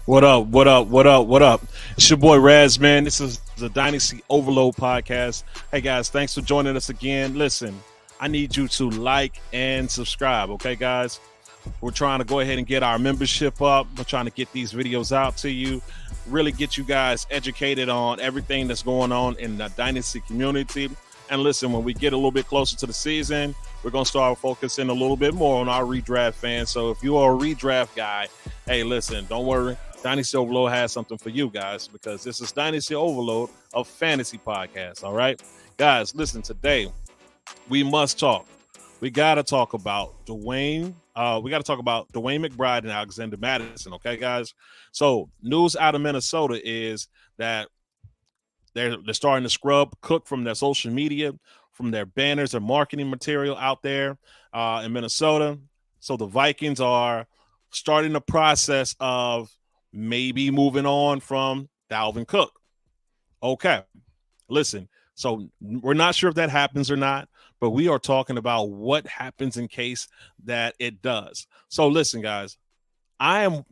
What up? What up? What up? What up? It's your boy Raz, man. This is the Dynasty Overload podcast. Hey guys, thanks for joining us again. Listen, I need you to like and subscribe, okay, guys? We're trying to go ahead and get our membership up. We're trying to get these videos out to you, really get you guys educated on everything that's going on in the Dynasty community. And listen, when we get a little bit closer to the season, we're going to start focusing a little bit more on our redraft fans. So if you are a redraft guy, hey, listen, don't worry. Dynasty Overload has something for you guys because this is Dynasty Overload of Fantasy Podcast. All right, guys, listen, today we must talk. We got to talk about DeWayne. We got to talk about DeWayne McBride and Alexander Mattison. Okay, guys. So news out of Minnesota is that they're starting to scrub Cook from their social media, from their banners, their marketing material out there in Minnesota. So the Vikings are starting the process of maybe moving on from Dalvin Cook. Okay, listen. So we're not sure if that happens or not, but we are talking about what happens in case that it does. So listen, guys, I've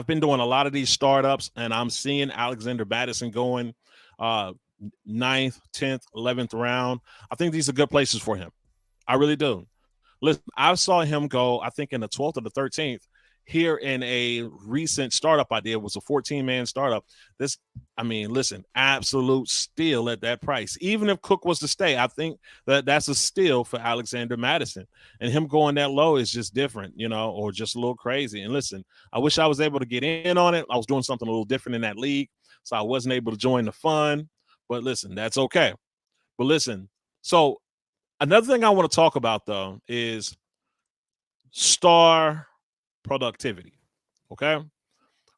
been doing a lot of these startups, and I'm seeing Alexander Mattison going uh, 9th, 10th, 11th round. I think these are good places for him. I really do. Listen, I saw him go, I think, in the 12th or the 13th here in a recent startup I did. It was a 14-man startup. Listen, absolute steal at that price. Even if Cook was to stay, I think that's a steal for Alexander Mattison. And him going that low is just different, or just a little crazy. And listen, I wish I was able to get in on it. I was doing something a little different in that league, so I wasn't able to join the fun. But listen, that's okay. But listen, so another thing I want to talk about, though, is star productivity. Okay.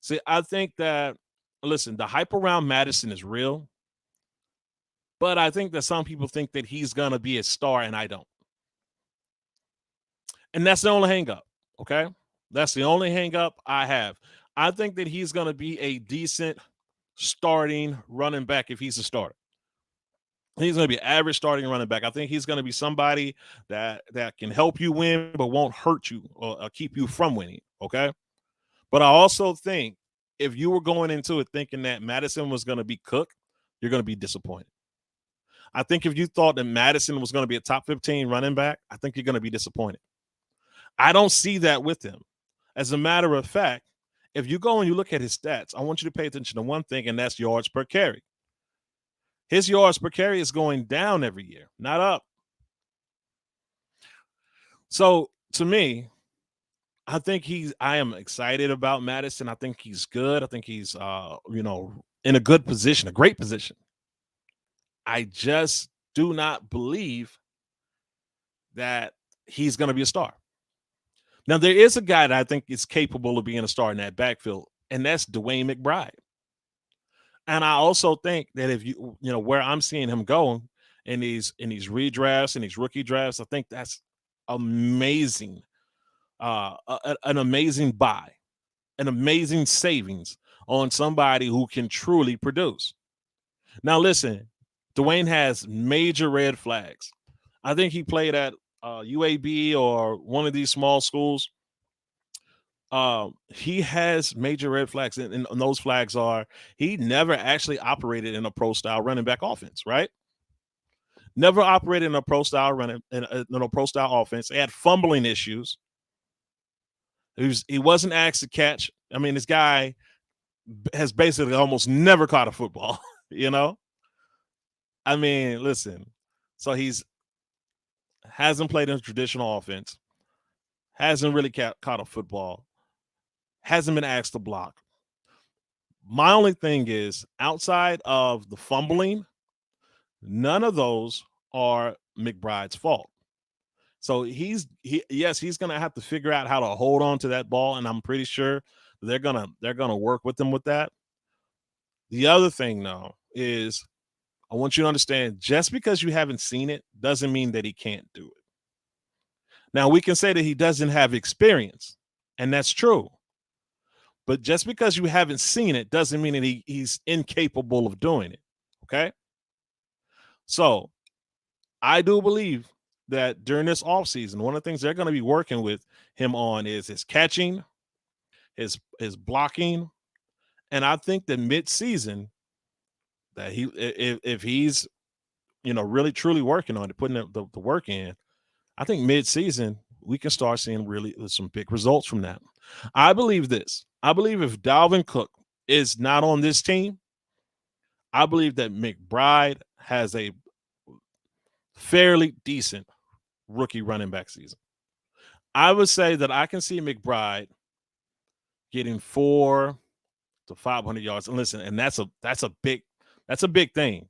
See, I think that, listen, the hype around Mattison is real, but I think that some people think that he's going to be a star, and I don't. And that's the only hang up. Okay. That's the only hang up I have. I think that he's going to be a decent starting running back if he's a starter. He's going to be average starting running back. I think he's going to be somebody that can help you win, but won't hurt you or keep you from winning. Okay. But I also think if you were going into it thinking that Mattison was going to be Cook, you're going to be disappointed. I think if you thought that Mattison was going to be a top 15 running back, I think you're going to be disappointed. I don't see that with him. As a matter of fact, if you go and you look at his stats, I want you to pay attention to one thing, and that's yards per carry. His yards per carry is going down every year, not up. So to me, I am excited about Mattison. I think he's good. I think he's, in a good position, a great position. I just do not believe that he's going to be a star. Now, there is a guy that I think is capable of being a star in that backfield, and that's DeWayne McBride. And I also think that if where I'm seeing him go in these redrafts and these rookie drafts, I think that's amazing. An amazing buy, an amazing savings on somebody who can truly produce. Now, listen, DeWayne has major red flags. I think he played at UAB or one of these small schools. He has major red flags, and those flags are he never actually operated in a pro style running back offense, right? Never operated in a pro style pro style offense. He had fumbling issues. He wasn't asked to catch. I mean, this guy has basically almost never caught a football, I mean, listen. So hasn't played in a traditional offense, hasn't really caught a football, hasn't been asked to block. My only thing is, outside of the fumbling, none of those are McBride's fault. So he's going to have to figure out how to hold on to that ball, and I'm pretty sure they're gonna work with him with that. The other thing, though, is I want you to understand, just because you haven't seen it doesn't mean that he can't do it. Now, we can say that he doesn't have experience, and that's true. But just because you haven't seen it doesn't mean that he's incapable of doing it, okay? So I do believe that during this offseason, one of the things they're going to be working with him on is his catching, his blocking, And I think that mid-season, that if he's really truly working on it, putting the work in, I think mid-season we can start seeing really some big results from that. I believe this. I believe if Dalvin Cook is not on this team, I believe that McBride has a fairly decent rookie running back season. I would say that I can see McBride getting 400 to 500 yards. And listen, and that's a big thing.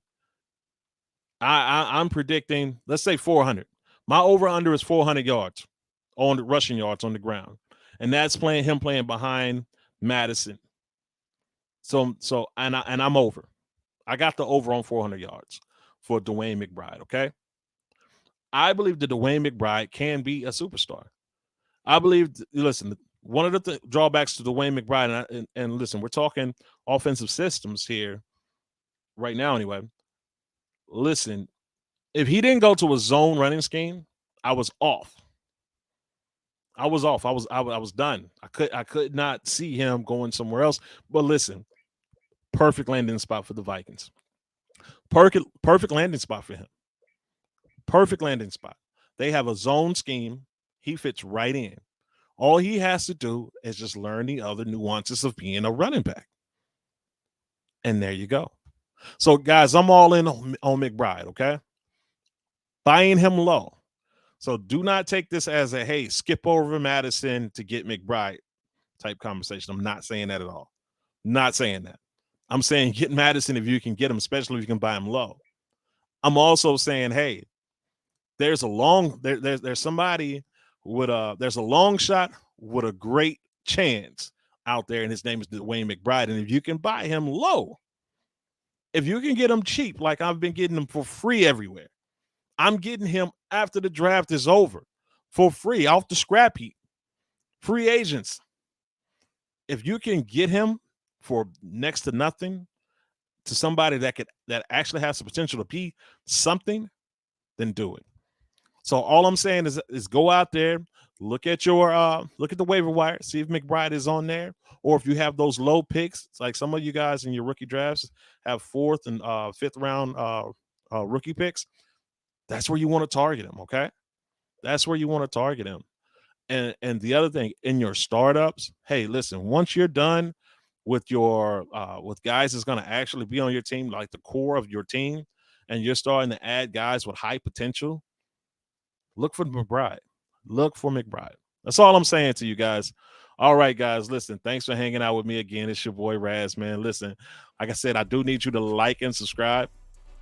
I'm predicting, let's say 400. My over/under is 400 yards on the rushing yards on the ground, and that's him playing behind Mattison. So I'm over. I got the over on 400 yards for DeWayne McBride. Okay, I believe that DeWayne McBride can be a superstar. I believe. Listen, one of the drawbacks to DeWayne McBride, and listen, we're talking offensive systems here right now. Anyway, listen, if he didn't go to a zone running scheme, I was off. I was done. I could not see him going somewhere else. But listen, perfect landing spot for the Vikings. Perfect landing spot for him. Perfect landing spot. They have a zone scheme. He fits right in. All he has to do is just learn the other nuances of being a running back. And there you go. So, guys, I'm all in on McBride, okay? Buying him low. So do not take this as a, hey, skip over Mattison to get McBride type conversation. I'm not saying that at all. Not saying that. I'm saying get Mattison if you can get him, especially if you can buy him low. I'm also saying, hey, there's somebody with there's a long shot with a great chance out there, and his name is DeWayne McBride. And if you can buy him low, if you can get him cheap, like I've been getting him for free everywhere, I'm getting him after the draft is over for free off the scrap heap. Free agents. If you can get him for next to nothing to somebody that actually has the potential to be something, then do it. So all I'm saying is go out there, look at the waiver wire, see if McBride is on there, or if you have those low picks, it's like some of you guys in your rookie drafts have 4th and 5th round rookie picks. That's where you want to target him, okay? That's where you want to target him. And the other thing, in your startups, hey, listen, once you're done with your with guys that's going to actually be on your team, like the core of your team, and you're starting to add guys with high potential, look for McBride. Look for McBride. That's all I'm saying to you guys. All right, guys, listen, thanks for hanging out with me again. It's your boy Raz, man. Listen, like I said, I do need you to like and subscribe.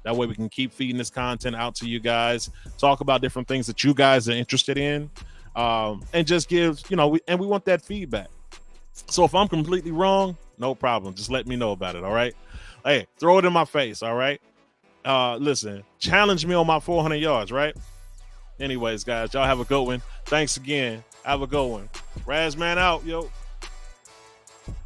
That way we can keep feeding this content out to you guys, talk about different things that you guys are interested in, and just give, and we want that feedback. So if I'm completely wrong, no problem. Just let me know about it, all right? Hey, throw it in my face, all right? Listen, challenge me on my 400 yards, right? Anyways, guys, y'all have a good one. Thanks again. Have a good one. Razman out, yo.